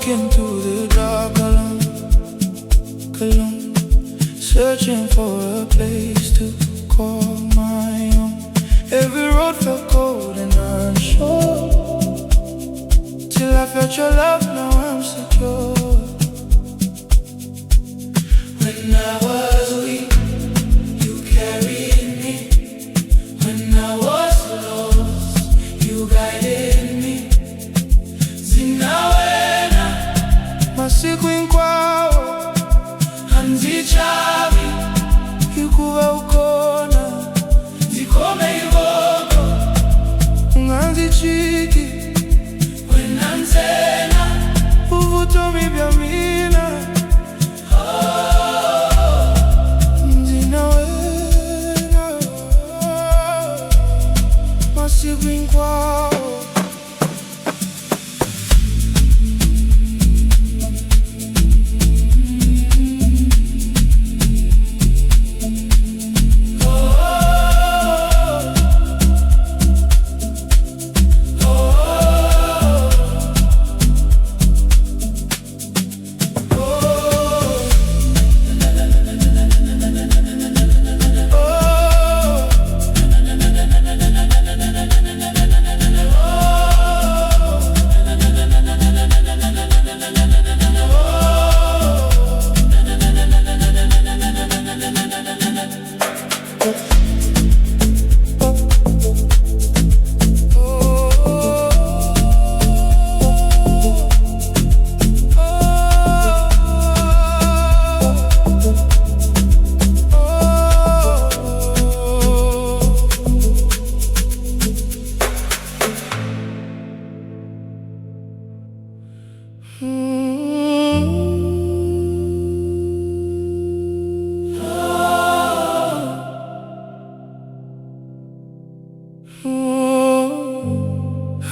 walking through the dark alone, alone, searching for a place to call my own. Every road felt cold and unsure, till I felt your love, now I'm secure. When I was weak, you carried me. When I was lost, you guided me. Ndza Wena, masiku hinkwawo, Ndzi hikuva ukona, ndikome hivoko, ungandichiki. Wena ntsena, uvutomi bya mina. Ndza Wena, masiku hinkwawo.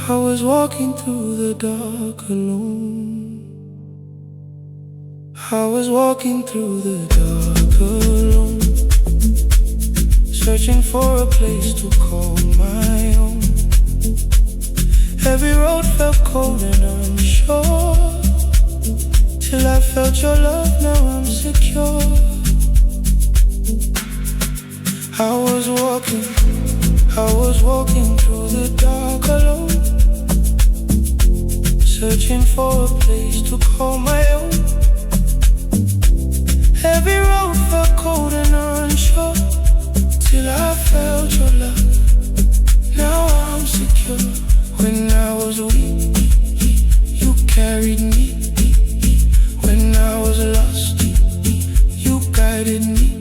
I was walking through the dark alone. I was walking through the dark alone, searching for a place to call my own. Every road felt cold and unsure, till I felt your love, now I'm secure. I was walking through the dark alone, searching for a place to call my own. Every road felt cold and unsure, till I felt your love, now I'm secure. When I was weak, you carried me. When I was lost, you guided me.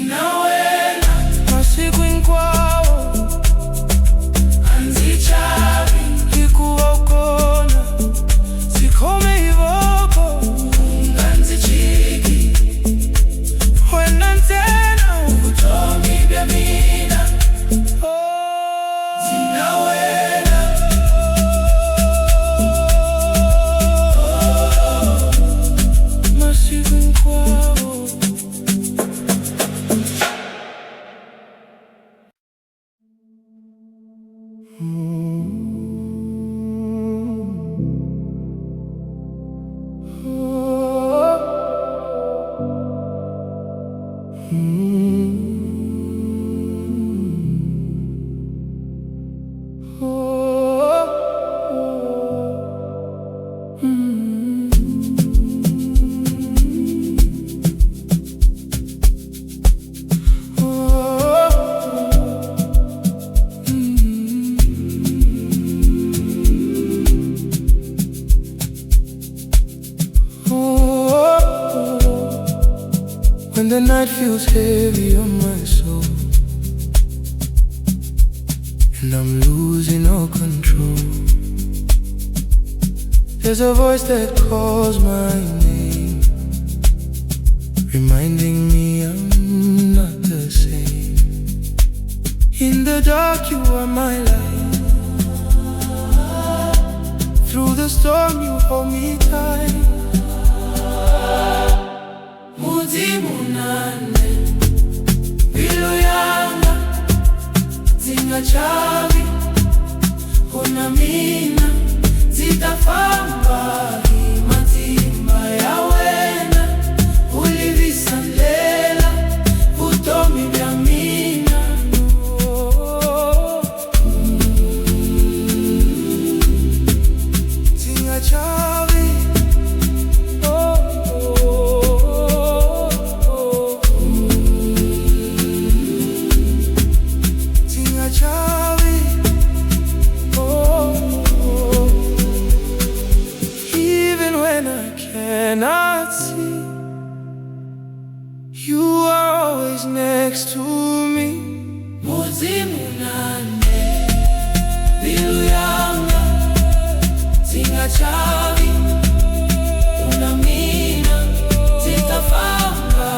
Ndza Wena, masiku hinkwawo, Ndzi hikuva ukona, ndikome hivoko, ungandichiki. Wena ntsena, uvutomi bya mina. Ndza Wena, masiku hinkwawo. When the night feels heavy on my soul, and I'm losing all control, there's a voice that calls my name, reminding me I'm not the same. In the dark you are my light, through the storm you hold me tight. Bilu yanga zingachavi, una mina zita Famba. zimunane bilu yanga zingachavi unamina zitafamba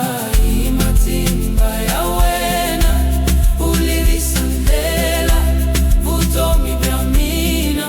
imatimba ya wena ulivisandela vutomi vya mina.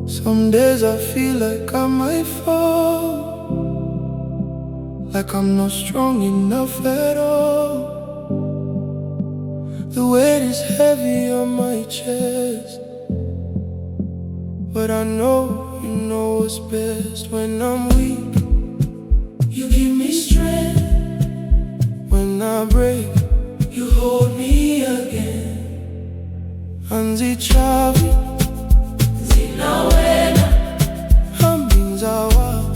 Some days I feel like I might fall, like I'm not strong enough at all. The weight is heavy on my chest, but I know you know what's best. When I'm weak, you give me strength. When I break, you hold me again. Ndza Wena Ndza Wena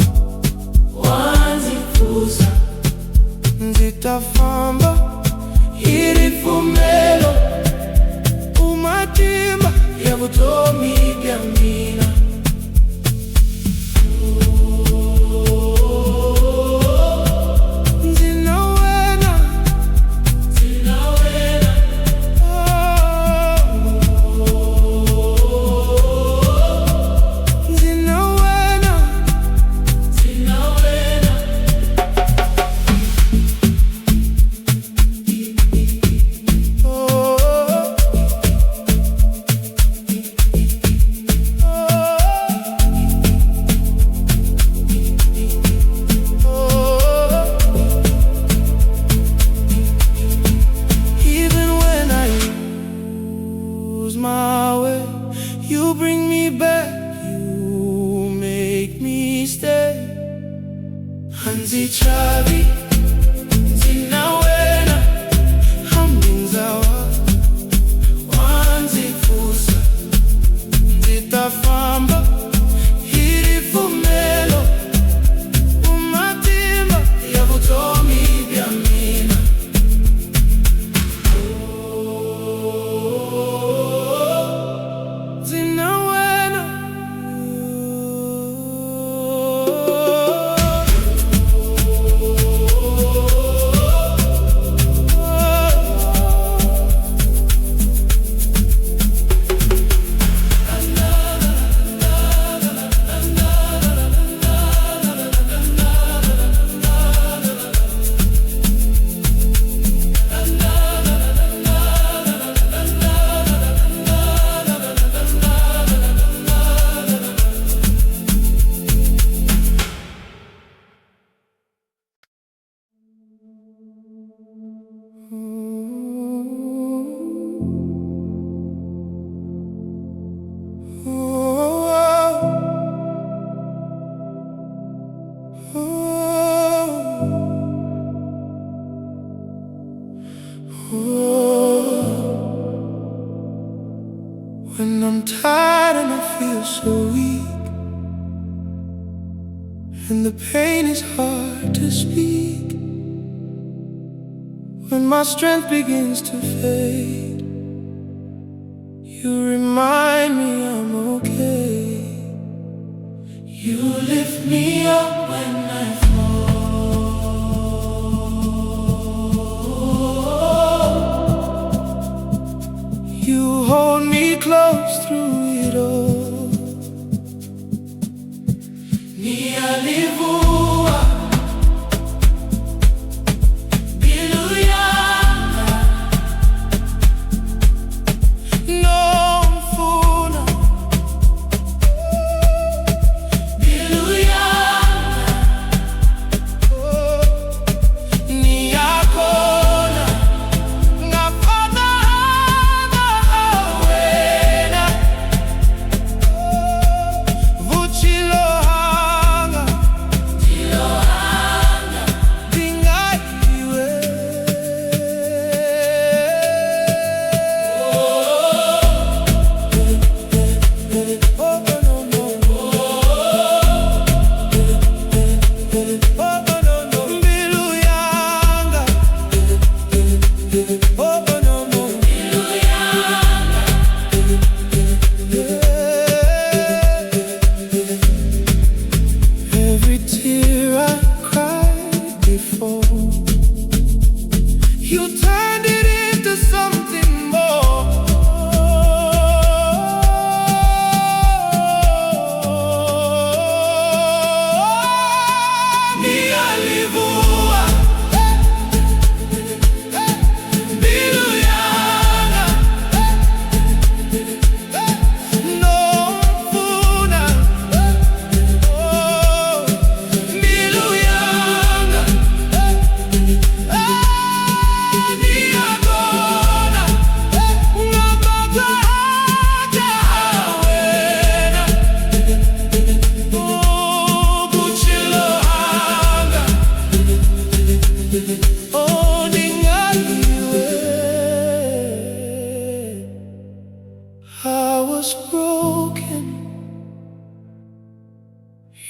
Famba irifumelo umatimba ya vutomi vya mina. My way, you bring me back, you make me stay. Ndza Wena Ndza Wena Famba irifumelo umatimba ya vutomi vya mina. When I'm tired and I feel so weak, and the pain is hard to speak, when my strength begins to fade, you remind me I'm okay. You lift me up when I fall. You hold me close through it all. Ni alivu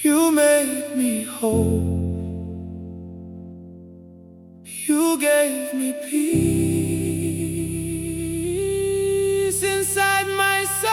You made me whole. You gave me peace inside my soul.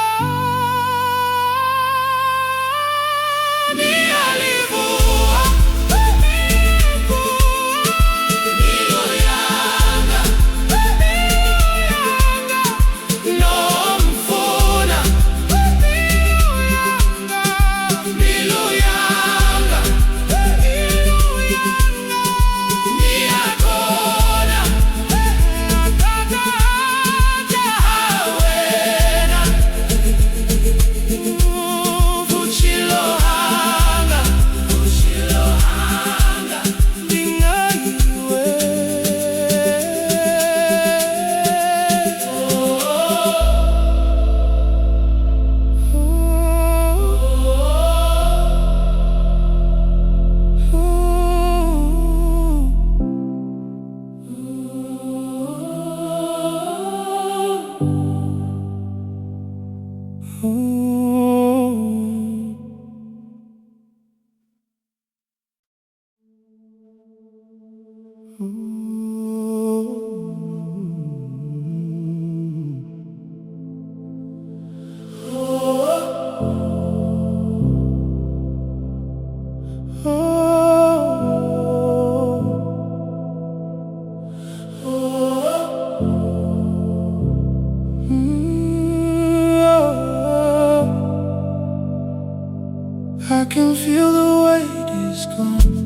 I can feel the weight is gone.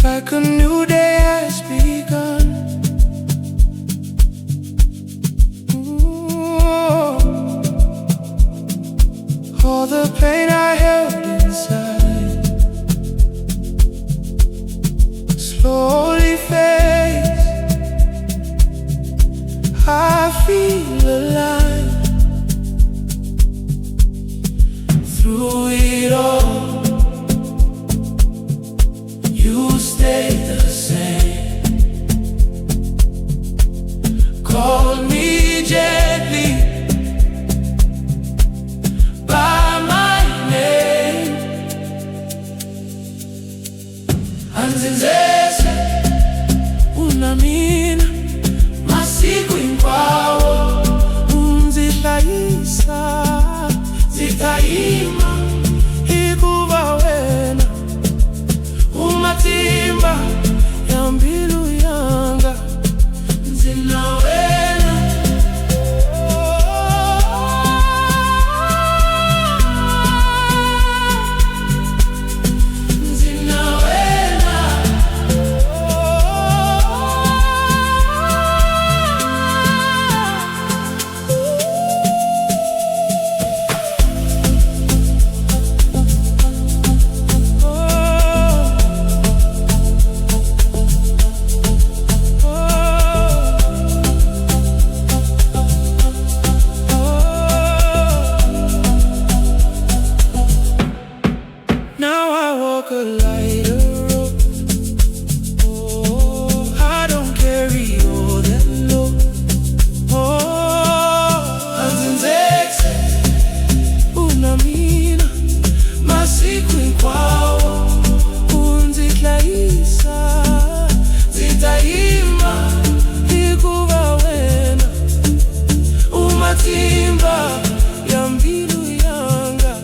Like a new day has begun. Ooh. All the pain I held inside slowly fades. I feel alive through it all. You stay the same. Call me gently by my name. Ndzi Wena, masiku hinkwawo ndzi hlayisa, ndzi tayima hikuva wena umatimba ya mbilu yanga. Ndza Wena, Ndza Wena. Now I walk a lighter road. Oh, I don't carry all that load. Oh, Ndzi masiku hinkwawo ndzi hlayisa, ndzi tayima hikuva wena umatimba ya mbilu yanga.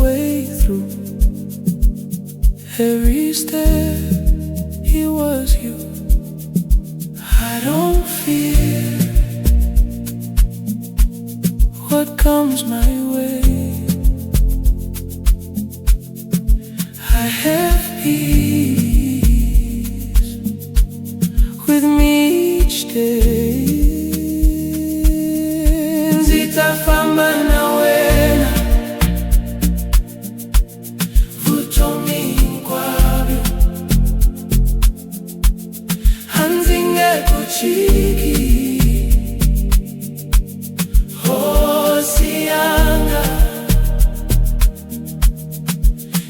way through. Every step, it was you. I don't fear what comes my way. I have peace with me each day. Ndzi Famba na wena, vutomi hinkwawo, handzi ngekuchiki, hosi yanga,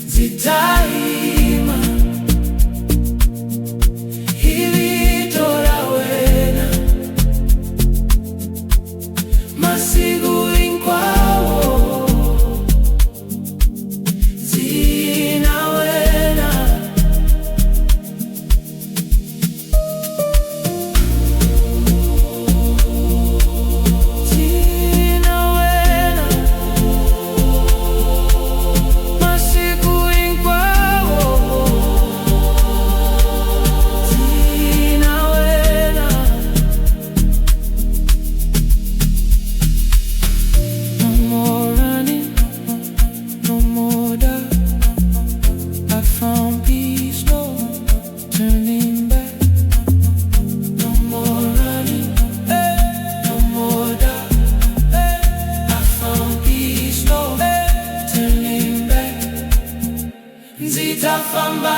zitaima, hivito la wena, masiku hinkwawo, Ndza Wena. Ndza Wena, masiku hinkwawo, Ndza Wena. No more running, no more doubt. I found peace, no turning back. No more running, no more doubt. I found peace, no turning back. Ndzi Famba